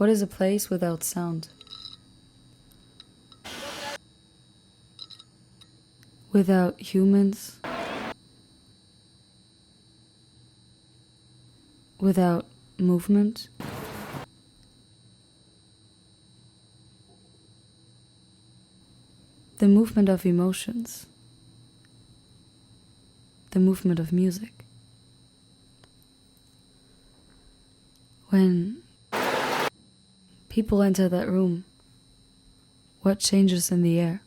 What is a place without sound? Without humans? Without movement? The movement of emotions. The movement of music. When people enter that room, what changes in the air?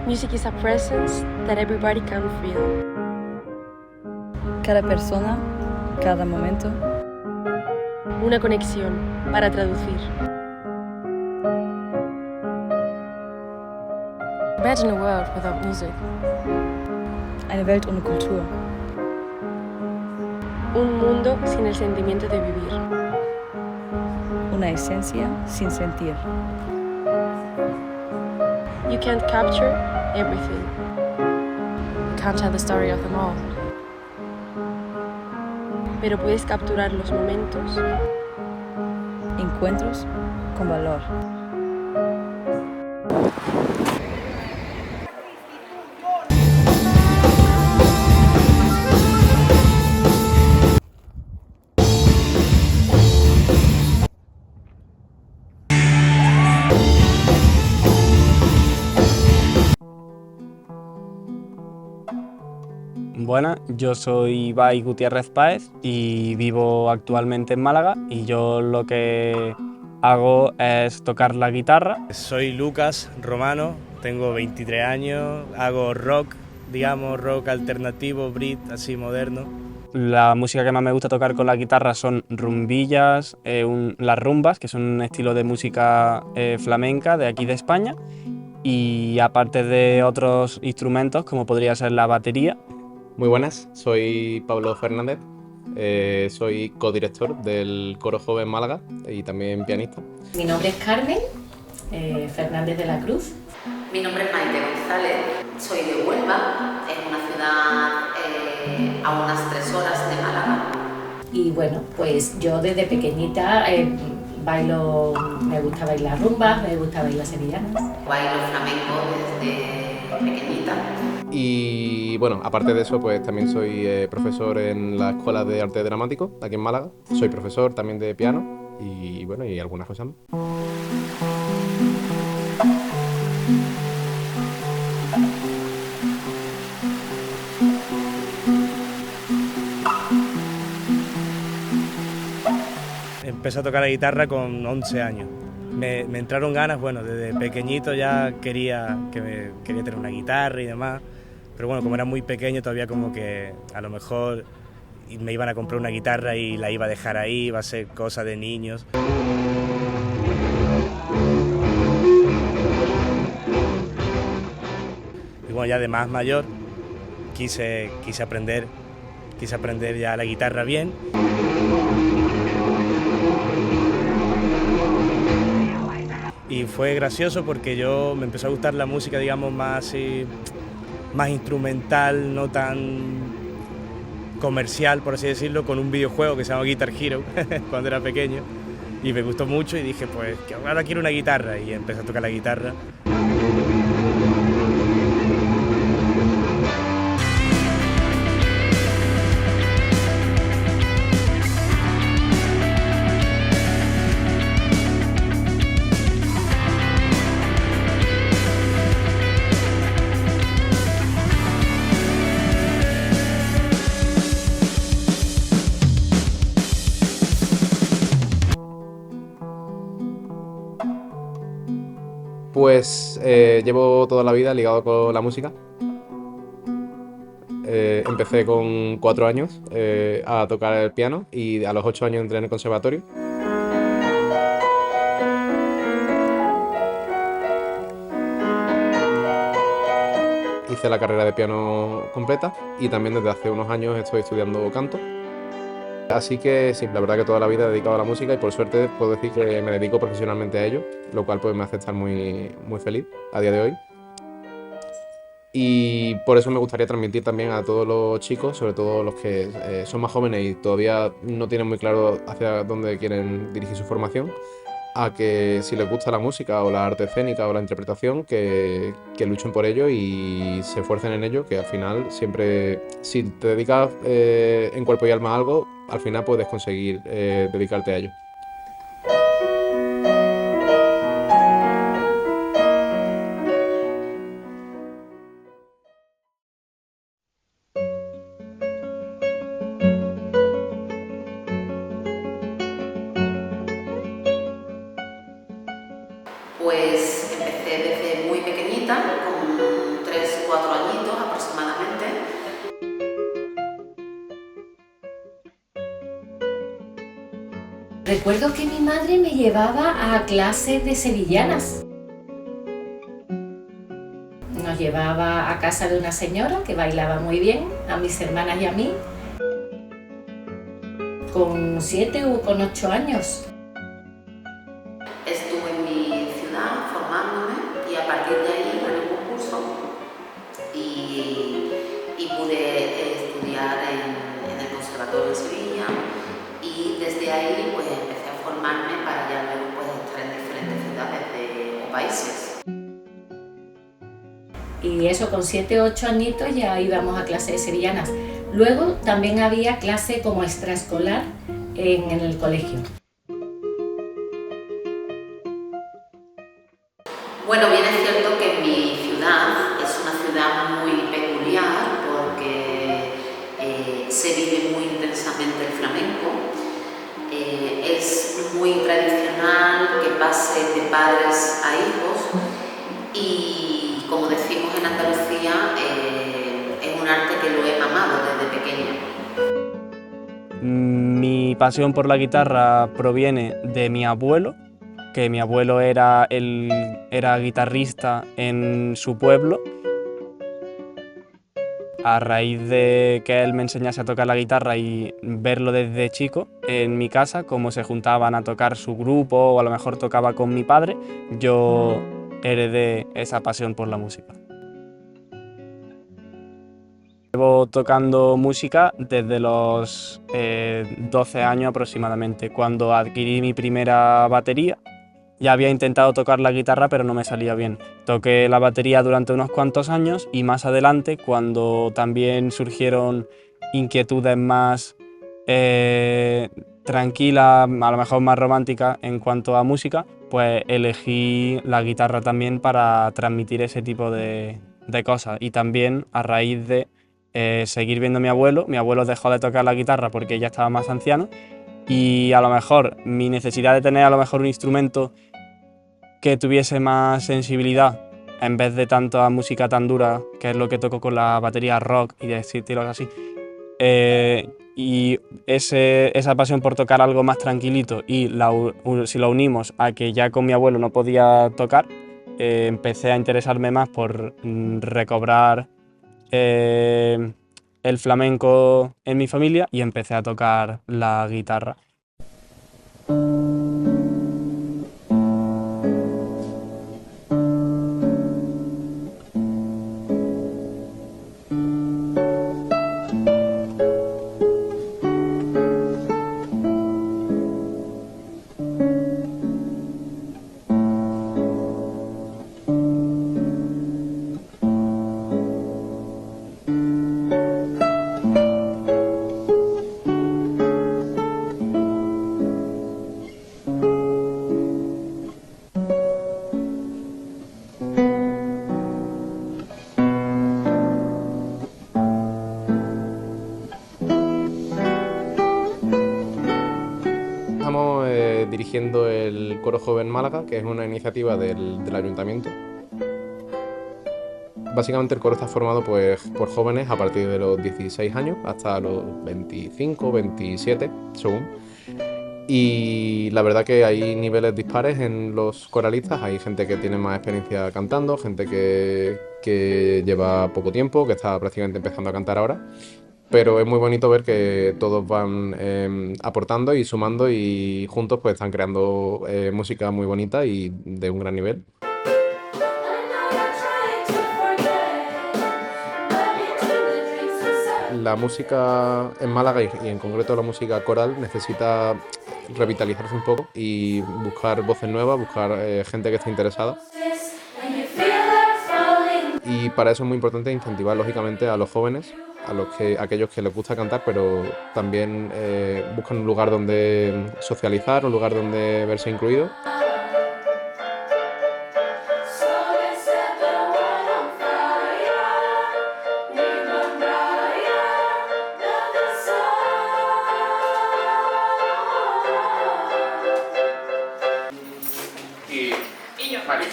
Music is a presence that everybody can feel. Cada persona, cada momento. Una conexión para traducir. Imagine a world without music. Eine Welt ohne Kultur. Un mundo sin el sentimiento de vivir. Una esencia sin sentir. You can't capture everything. You can't tell the story of them all. Pero puedes capturar los momentos. Encuentros con valor. Buenas, yo soy Ibai Gutiérrez Páez y vivo actualmente en Málaga y yo lo que hago es tocar la guitarra. Soy Lucas Romano, tengo 23 años, hago rock, digamos rock alternativo, Brit, así moderno. La música que más me gusta tocar con la guitarra son rumbillas, las rumbas, que son un estilo de música flamenca de aquí de España, y aparte de otros instrumentos como podría ser la batería. Muy buenas, soy Pablo Fernández, soy codirector del Coro Joven Málaga y también pianista. Mi nombre es Carmen Fernández de la Cruz. Mi nombre es Maite González, soy de Huelva, es una ciudad a unas 3 horas de Málaga. Y bueno, pues yo desde pequeñita bailo, me gusta bailar rumba, me gusta bailar sevillanas. Bailo flamenco desde pequeñita. Y bueno, aparte de eso, pues también soy profesor en la Escuela de Arte Dramático, aquí en Málaga. Soy profesor también de piano y bueno, y algunas cosas más. Empecé a tocar la guitarra con 11 años. Me entraron ganas, bueno, desde pequeñito ya quería tener una guitarra y demás, pero bueno, como era muy pequeño todavía como que a lo mejor me iban a comprar una guitarra y la iba a dejar ahí, iba a ser cosa de niños. Y bueno, ya de más mayor quise aprender ya la guitarra bien. Y fue gracioso porque me empezó a gustar la música, digamos, más instrumental, no tan comercial, por así decirlo, con un videojuego que se llama Guitar Hero, cuando era pequeño. Y me gustó mucho y dije, pues, que ahora quiero una guitarra. Y empecé a tocar la guitarra. Pues llevo toda la vida ligado con la música. Empecé con 4 años a tocar el piano y a los 8 años entré en el conservatorio. Hice la carrera de piano completa y también desde hace unos años estoy estudiando canto. Así que sí, la verdad que toda la vida he dedicado a la música y por suerte puedo decir que me dedico profesionalmente a ello, lo cual pues me hace estar muy feliz a día de hoy. Y por eso me gustaría transmitir también a todos los chicos, sobre todo los que son más jóvenes y todavía no tienen muy claro hacia dónde quieren dirigir su formación, a que si les gusta la música o la arte escénica o la interpretación, que luchen por ello y se esfuercen en ello, que al final siempre, si te dedicas en cuerpo y alma a algo, al final puedes conseguir dedicarte a ello. Pues empecé desde muy pequeñita, con 3 o 4 añitos aproximadamente. Recuerdo que mi madre me llevaba a clases de sevillanas. Nos llevaba a casa de una señora que bailaba muy bien, a mis hermanas y a mí, con 7 o con 8 años. Estuve en mi ciudad formándome y a partir de ahí gané un concurso y pude estudiar en el Conservatorio de Sevilla, y desde ahí pues empecé a formarme para ya luego pues estar en diferentes ciudades o países. Y eso, con 7 o 8 añitos ya íbamos a clases de sevillanas. Luego también había clase como extraescolar en el colegio. Bueno, bien es cierto que mi ciudad es una ciudad muy peculiar porque se vive muy intensamente el flamenco. Es muy tradicional que pase de padres a hijos y, como decimos en Andalucía, es un arte que lo he mamado desde pequeña. Mi pasión por la guitarra proviene de mi abuelo, que mi abuelo era guitarrista en su pueblo. A raíz de que él me enseñase a tocar la guitarra y verlo desde chico en mi casa, cómo se juntaban a tocar su grupo o a lo mejor tocaba con mi padre, yo heredé esa pasión por la música. Llevo tocando música desde los 12 años aproximadamente, cuando adquirí mi primera batería. Ya había intentado tocar la guitarra, pero no me salía bien. Toqué la batería durante unos cuantos años y más adelante, cuando también surgieron inquietudes más tranquilas, a lo mejor más románticas en cuanto a música, pues elegí la guitarra también para transmitir ese tipo de cosas. Y también a raíz de seguir viendo a mi abuelo dejó de tocar la guitarra porque ya estaba más anciano, y a lo mejor mi necesidad de tener a lo mejor un instrumento que tuviese más sensibilidad en vez de tanta música tan dura, que es lo que toco con la batería rock y de estilos así. Y esa pasión por tocar algo más tranquilito, y si lo unimos a que ya con mi abuelo no podía tocar, empecé a interesarme más por recobrar el flamenco en mi familia y empecé a tocar la guitarra. Estamos dirigiendo el Coro Joven Málaga, que es una iniciativa del ayuntamiento. Básicamente el coro está formado pues, por jóvenes a partir de los 16 años hasta los 25, 27, según. Y la verdad que hay niveles dispares en los coralistas. Hay gente que tiene más experiencia cantando, gente que lleva poco tiempo, que está prácticamente empezando a cantar ahora. Pero es muy bonito ver que todos van aportando y sumando, y juntos pues están creando música muy bonita y de un gran nivel. I know you're trying to forget. La música en Málaga y en concreto la música coral necesita revitalizarse un poco y buscar voces nuevas, buscar gente que esté interesada. Y para eso es muy importante incentivar lógicamente a los jóvenes, a aquellos que les gusta cantar, pero también buscan un lugar donde socializar, un lugar donde verse incluidos. Vale.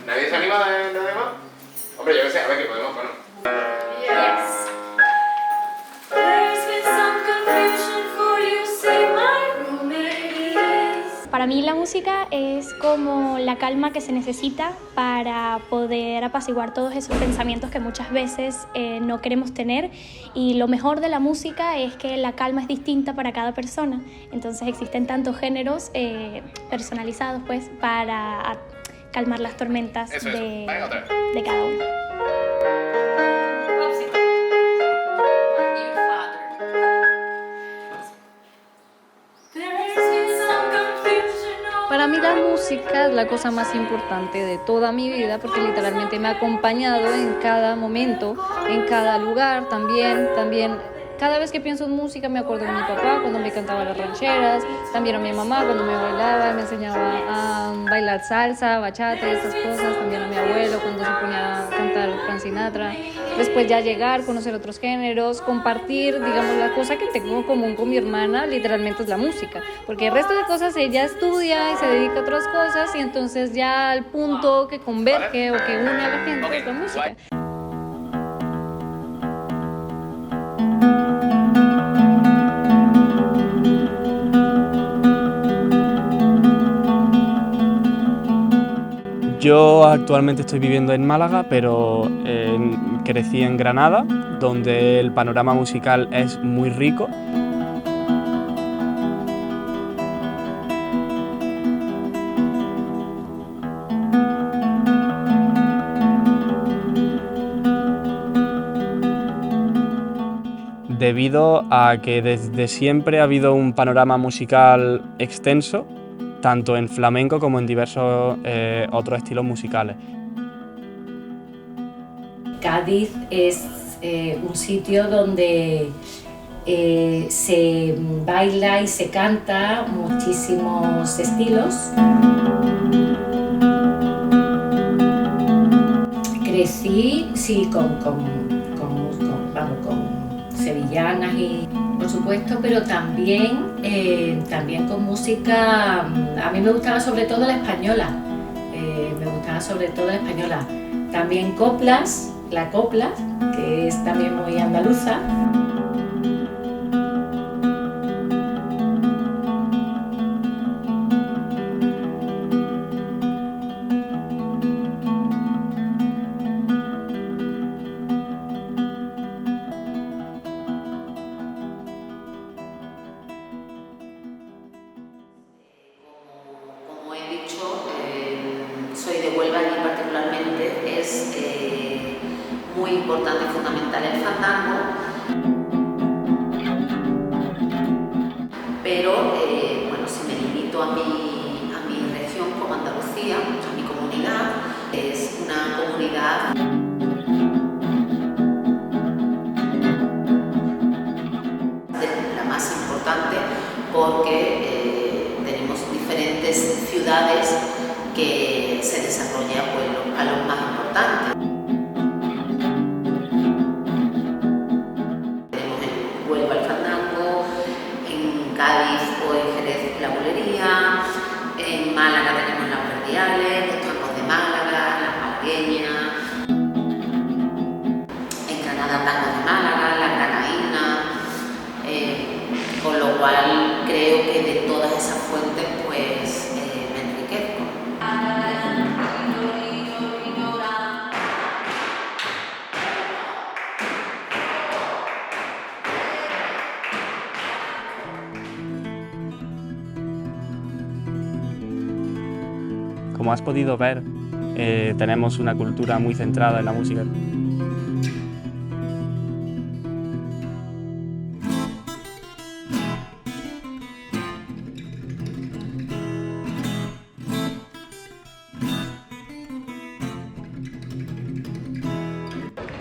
¿Nadie se anima de nada más? Hombre, yo qué sé, a ver que podemos, bueno. Para mí la música es como la calma que se necesita para poder apaciguar todos esos pensamientos que muchas veces no queremos tener, y lo mejor de la música es que la calma es distinta para cada persona, entonces existen tantos géneros personalizados pues para calmar las tormentas de cada uno. Para mí la música es la cosa más importante de toda mi vida porque literalmente me ha acompañado en cada momento, en cada lugar, también cada vez que pienso en música me acuerdo de mi papá cuando me cantaba las rancheras, también a mi mamá cuando me bailaba, me enseñaba a bailar salsa, bachata y esas cosas, también a mi abuelo cuando se ponía a cantar Frank Sinatra. Después ya llegar, conocer otros géneros, compartir, digamos, la cosa que tengo en común con mi hermana literalmente es la música, porque el resto de cosas ella estudia y se dedica a otras cosas, y entonces ya al punto que converge o que une a la gente es la música. Yo actualmente estoy viviendo en Málaga, pero crecí en Granada, donde el panorama musical es muy rico. Debido a que desde siempre ha habido un panorama musical extenso, tanto en flamenco como en diversos otros estilos musicales. Cádiz es un sitio donde se baila y se canta muchísimos estilos. Crecí, sí, con sevillanas y por supuesto, pero también con música. A mí me gustaba sobre todo la española, también coplas, la copla, que es también muy andaluza. Soy de Huelva y particularmente es muy importante y fundamental el fandango, pero bueno, si me limito a mi región como Andalucía, a mi comunidad, es una comunidad la más importante porque tenemos diferentes ciudades que se desarrolla pues, los palos más importantes. Tenemos en Huelva el fandango, en Cádiz o en Jerez la bulería, en Málaga tenemos las verdiales, los tangos de Málaga, las malagueñas, en Granada tangos de Málaga, la granaína, con lo cual creo que de todas esas fuentes pues me enriquezco. Como has podido ver, tenemos una cultura muy centrada en la música.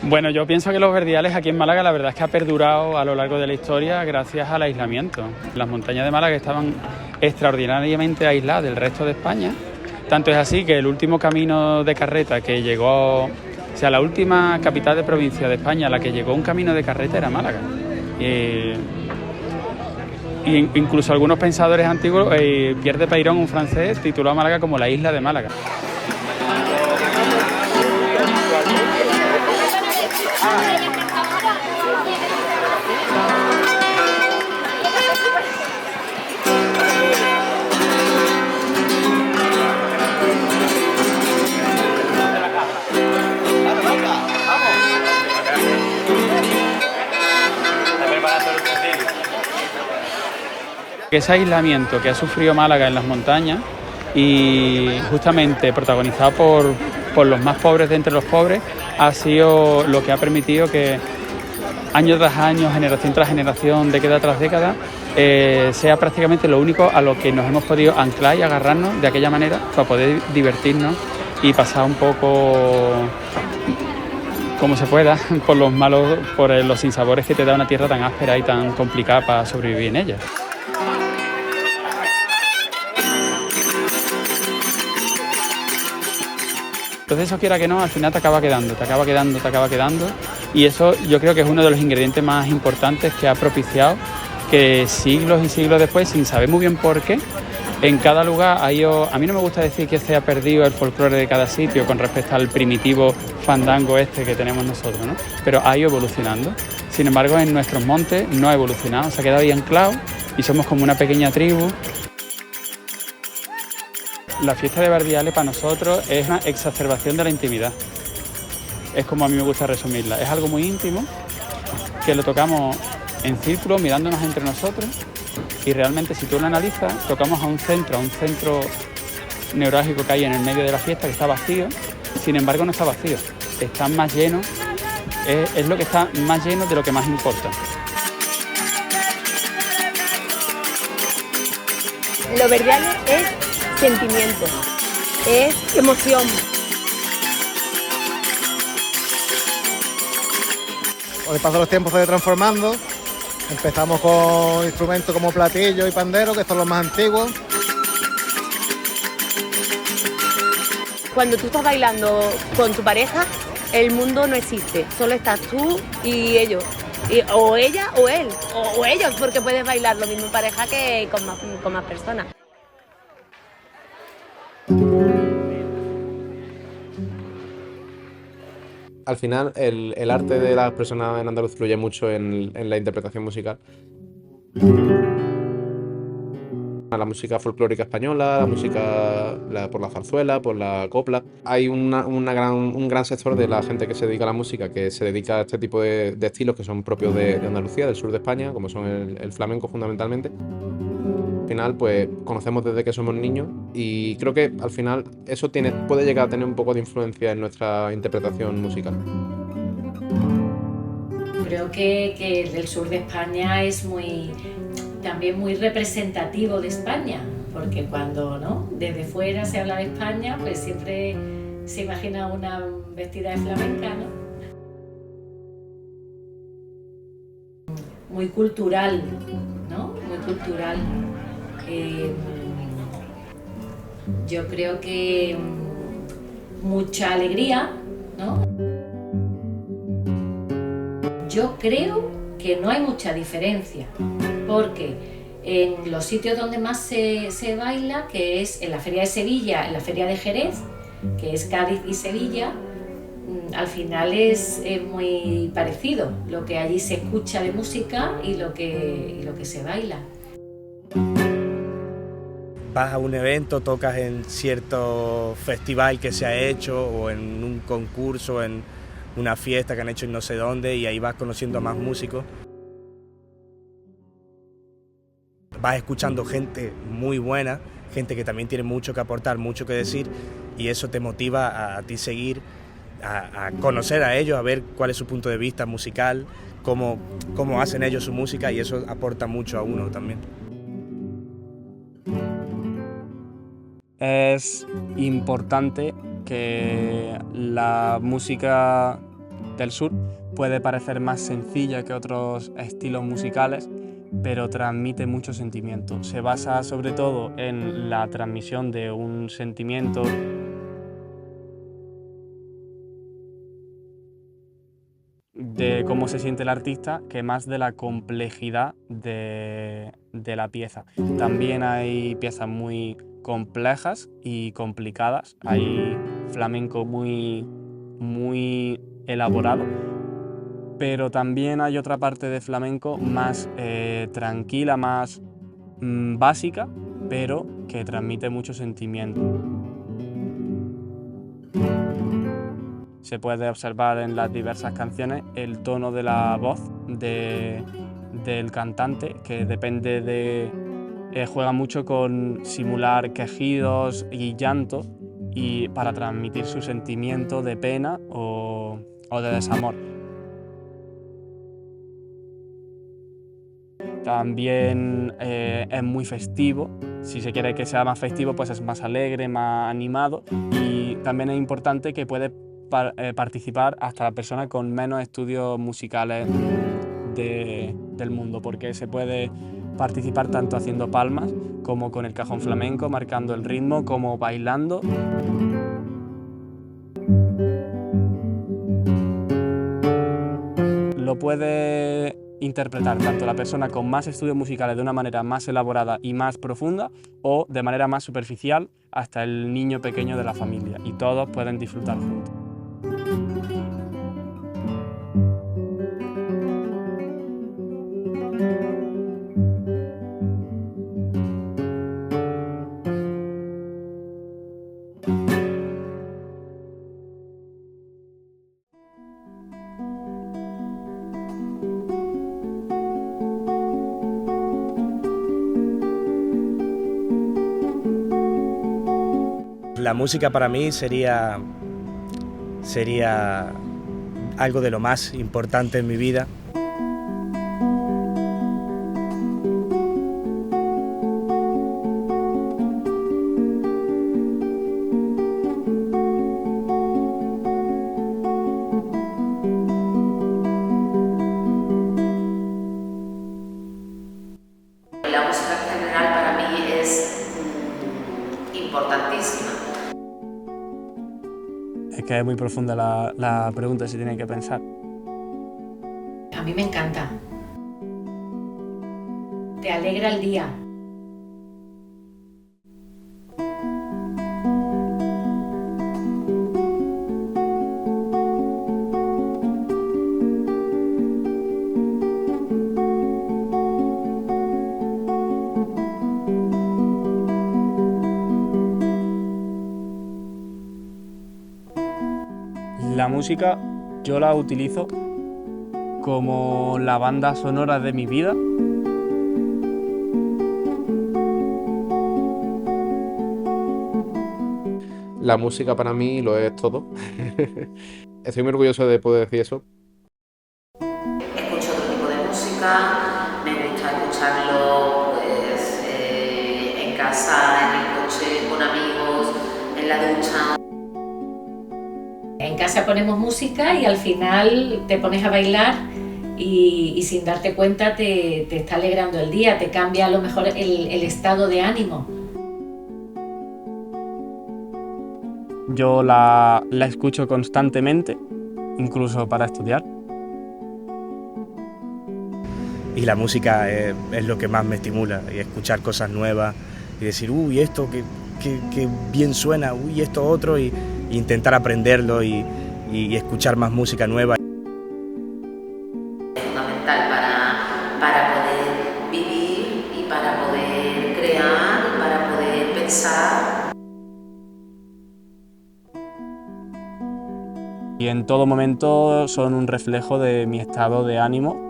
Bueno, yo pienso que los verdiales aquí en Málaga la verdad es que ha perdurado a lo largo de la historia gracias al aislamiento. Las montañas de Málaga estaban extraordinariamente aisladas del resto de España. Tanto es así que el último camino de carreta que llegó, o sea, la última capital de provincia de España a la que llegó un camino de carreta era Málaga. Y incluso algunos pensadores antiguos, Pierre de Peyrón, un francés, tituló a Málaga como la isla de Málaga. Ese aislamiento que ha sufrido Málaga en las montañas y justamente protagonizado por los más pobres de entre los pobres ha sido lo que ha permitido que año tras año, generación tras generación, década tras década, sea prácticamente lo único a lo que nos hemos podido anclar y agarrarnos de aquella manera para poder divertirnos y pasar un poco como se pueda por los sinsabores que te da una tierra tan áspera y tan complicada para sobrevivir en ella. Entonces eso, quiera que no, al final te acaba quedando y eso yo creo que es uno de los ingredientes más importantes que ha propiciado que siglos y siglos después, sin saber muy bien por qué, en cada lugar a mí no me gusta decir que se ha perdido el folclore de cada sitio con respecto al primitivo fandango este que tenemos nosotros, ¿no? Pero ha ido evolucionando. Sin embargo, en nuestros montes no ha evolucionado, se ha quedado ahí anclado y somos como una pequeña tribu. La fiesta de Verdiales para nosotros es una exacerbación de la intimidad. Es como a mí me gusta resumirla. Es algo muy íntimo que lo tocamos en círculo, mirándonos entre nosotros y realmente si tú lo analizas, tocamos a un centro neurálgico que hay en el medio de la fiesta que está vacío. Sin embargo, no está vacío, está más lleno, es lo que está más lleno de lo que más importa. Los Verdiales es sentimiento, es emoción. Con el paso de los tiempos se va transformando. Empezamos con instrumentos como platillo y pandero, que son los más antiguos. Cuando tú estás bailando con tu pareja, el mundo no existe, solo estás tú y ellos. O ella o él, o ellos, porque puedes bailar lo mismo en pareja que con más personas. Al final, el arte de las personas en andaluz fluye mucho en la interpretación musical. La música folclórica española, la música por la zarzuela, por la copla. Hay un gran sector de la gente que se dedica a la música, que se dedica a este tipo de estilos que son propios de Andalucía, del sur de España, como son el flamenco fundamentalmente. Al final, pues conocemos desde que somos niños y creo que al final eso puede llegar a tener un poco de influencia en nuestra interpretación musical. Creo que el sur de España es también muy representativo de España, porque cuando desde fuera se habla de España, pues siempre se imagina una vestida de flamenca, ¿no? Muy cultural, ¿no? Muy cultural. Yo creo que mucha alegría, ¿no? Yo creo que no hay mucha diferencia, porque en los sitios donde más se baila, que es en la Feria de Sevilla, en la Feria de Jerez, que es Cádiz y Sevilla, al final es muy parecido lo que allí se escucha de música y lo que se baila. Vas a un evento, tocas en cierto festival que se ha hecho o en un concurso, en una fiesta que han hecho en no sé dónde y ahí vas conociendo a más músicos. Vas escuchando gente muy buena, gente que también tiene mucho que aportar, mucho que decir y eso te motiva a ti seguir, a conocer a ellos, a ver cuál es su punto de vista musical, cómo hacen ellos su música y eso aporta mucho a uno también. Es importante que la música del sur puede parecer más sencilla que otros estilos musicales, pero transmite mucho sentimiento. Se basa sobre todo en la transmisión de un sentimiento de cómo se siente el artista, que más de la complejidad de la pieza. También hay piezas muy complejas y complicadas, hay flamenco muy elaborado, pero también hay otra parte de flamenco más tranquila, más básica, pero que transmite mucho sentimiento. Se puede observar en las diversas canciones el tono de la voz del cantante, que depende de... juega mucho con simular quejidos y llanto y para transmitir su sentimiento de pena o de desamor. También es muy festivo. Si se quiere que sea más festivo, pues es más alegre, más animado, y también es importante que puede participar hasta la persona con menos estudios musicales del mundo, porque se puede participar tanto haciendo palmas como con el cajón flamenco, marcando el ritmo, como bailando. Lo puede interpretar tanto la persona con más estudios musicales de una manera más elaborada y más profunda, o de manera más superficial hasta el niño pequeño de la familia, y todos pueden disfrutar juntos. La música para mí sería algo de lo más importante en mi vida. La música en general para mí es importantísima. Es que es muy profunda la pregunta, se tiene que pensar. A mí me encanta. Te alegra el día. La música yo la utilizo como la banda sonora de mi vida. La música para mí lo es todo. Estoy muy orgulloso de poder decir eso. Escucho otro tipo de música, me gusta escucharlo pues, en casa, en el coche, con amigos, en la ducha. En casa ponemos música y al final te pones a bailar y sin darte cuenta te está alegrando el día, te cambia a lo mejor el estado de ánimo. Yo la escucho constantemente, incluso para estudiar. Y la música es lo que más me estimula, y escuchar cosas nuevas y decir, uy, esto que bien suena, uy, esto otro, y intentar aprenderlo y escuchar más música nueva. Es fundamental para poder vivir y para poder crear y para poder pensar. Y en todo momento son un reflejo de mi estado de ánimo.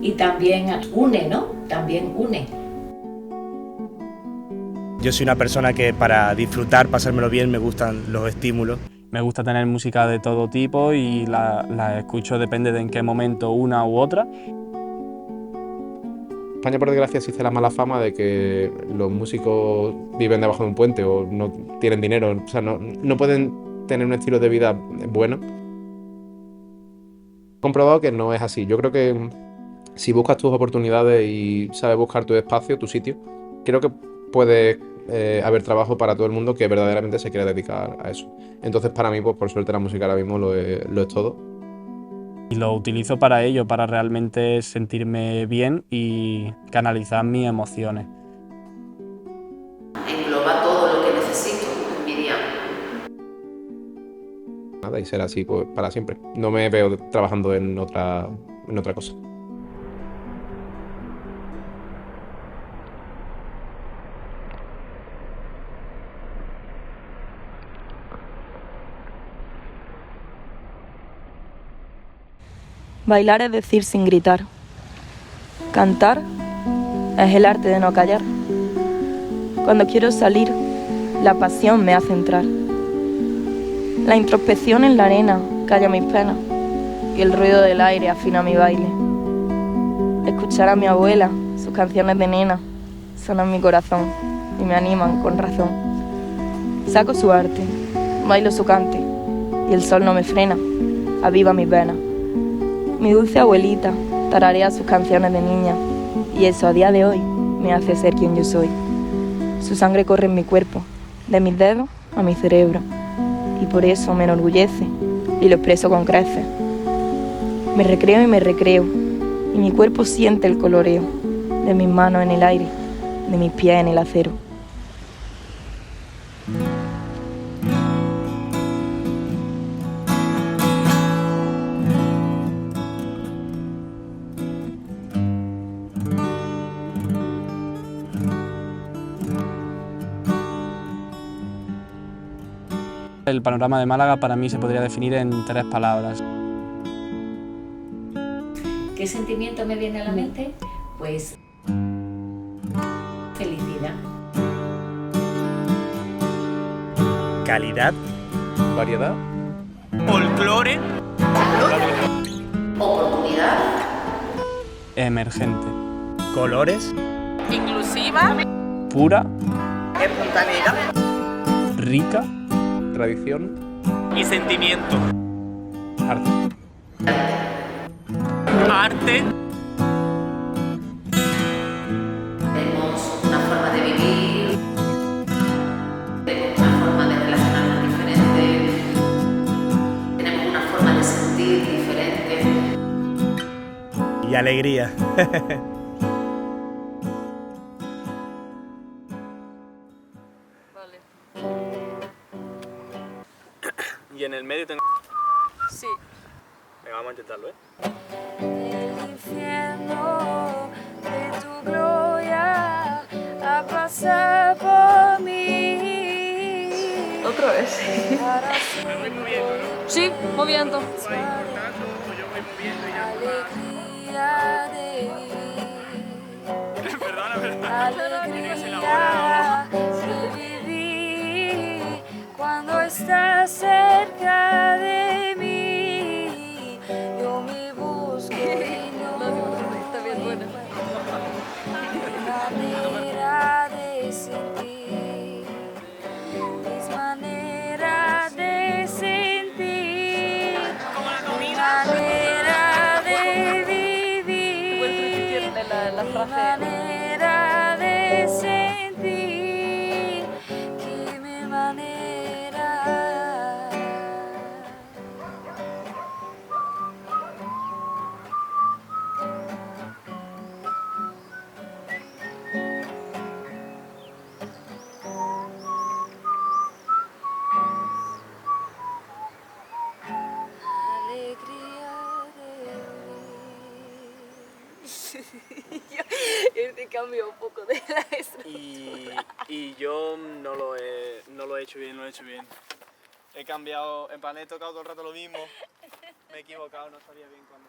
Y también une, ¿no? También une. Yo soy una persona que para disfrutar, pasármelo bien, me gustan los estímulos. Me gusta tener música de todo tipo y la escucho, depende de en qué momento, una u otra. España, por desgracia, existe la mala fama de que los músicos viven debajo de un puente o no tienen dinero, o sea, no pueden tener un estilo de vida bueno. He comprobado que no es así. Yo creo que si buscas tus oportunidades y sabes buscar tu espacio, tu sitio, creo que puede haber trabajo para todo el mundo que verdaderamente se quiera dedicar a eso. Entonces, para mí, pues por suerte, la música ahora mismo lo es todo. Y lo utilizo para ello, para realmente sentirme bien y canalizar mis emociones. Engloba todo lo que necesito en mi día. Nada, y ser así pues para siempre. No me veo trabajando en otra cosa. Bailar es decir sin gritar. Cantar es el arte de no callar. Cuando quiero salir, la pasión me hace entrar. La introspección en la arena calla mis penas y el ruido del aire afina mi baile. Escuchar a mi abuela, sus canciones de nena, sonan mi corazón y me animan con razón. Saco su arte, bailo su cante y el sol no me frena, aviva mis venas. Mi dulce abuelita tararea sus canciones de niña y eso a día de hoy me hace ser quien yo soy. Su sangre corre en mi cuerpo, de mis dedos a mi cerebro, y por eso me enorgullece y lo expreso con creces. Me recreo y me recreo, y mi cuerpo siente el coloreo de mis manos en el aire, de mis pies en el acero. El panorama de Málaga para mí se podría definir en 3 palabras. ¿Qué sentimiento me viene a la mente? Pues felicidad. Calidad. Variedad. Folclore. Oportunidad. Emergente. Colores. Inclusiva. Pura. Espontánea. Rica. Tradición. Y sentimiento. Arte. Arte. Tenemos una forma de vivir, tenemos una forma de relacionarnos diferente, tenemos una forma de sentir diferente. Y alegría. Y en el medio tengo... Sí. Venga, vamos a intentarlo, ¿eh? El infierno de tu gloria a pasar por mí. Otra vez. Me voy moviendo, ¿no? Sí, moviendo. Alegría de vivir. Perdona. Alegría de vivir cuando estás cerca de mí. Yo me busco y no Está bien buena. manera de sentir, mis maneras de sentir, mi manera de vivir, mi manera de sentir, que mi manera. Alegría de Yo te cambio un poco de la estructura. Y yo no lo he hecho bien, He cambiado, en plan he tocado todo el rato lo mismo. Me he equivocado, no sabía bien cuándo.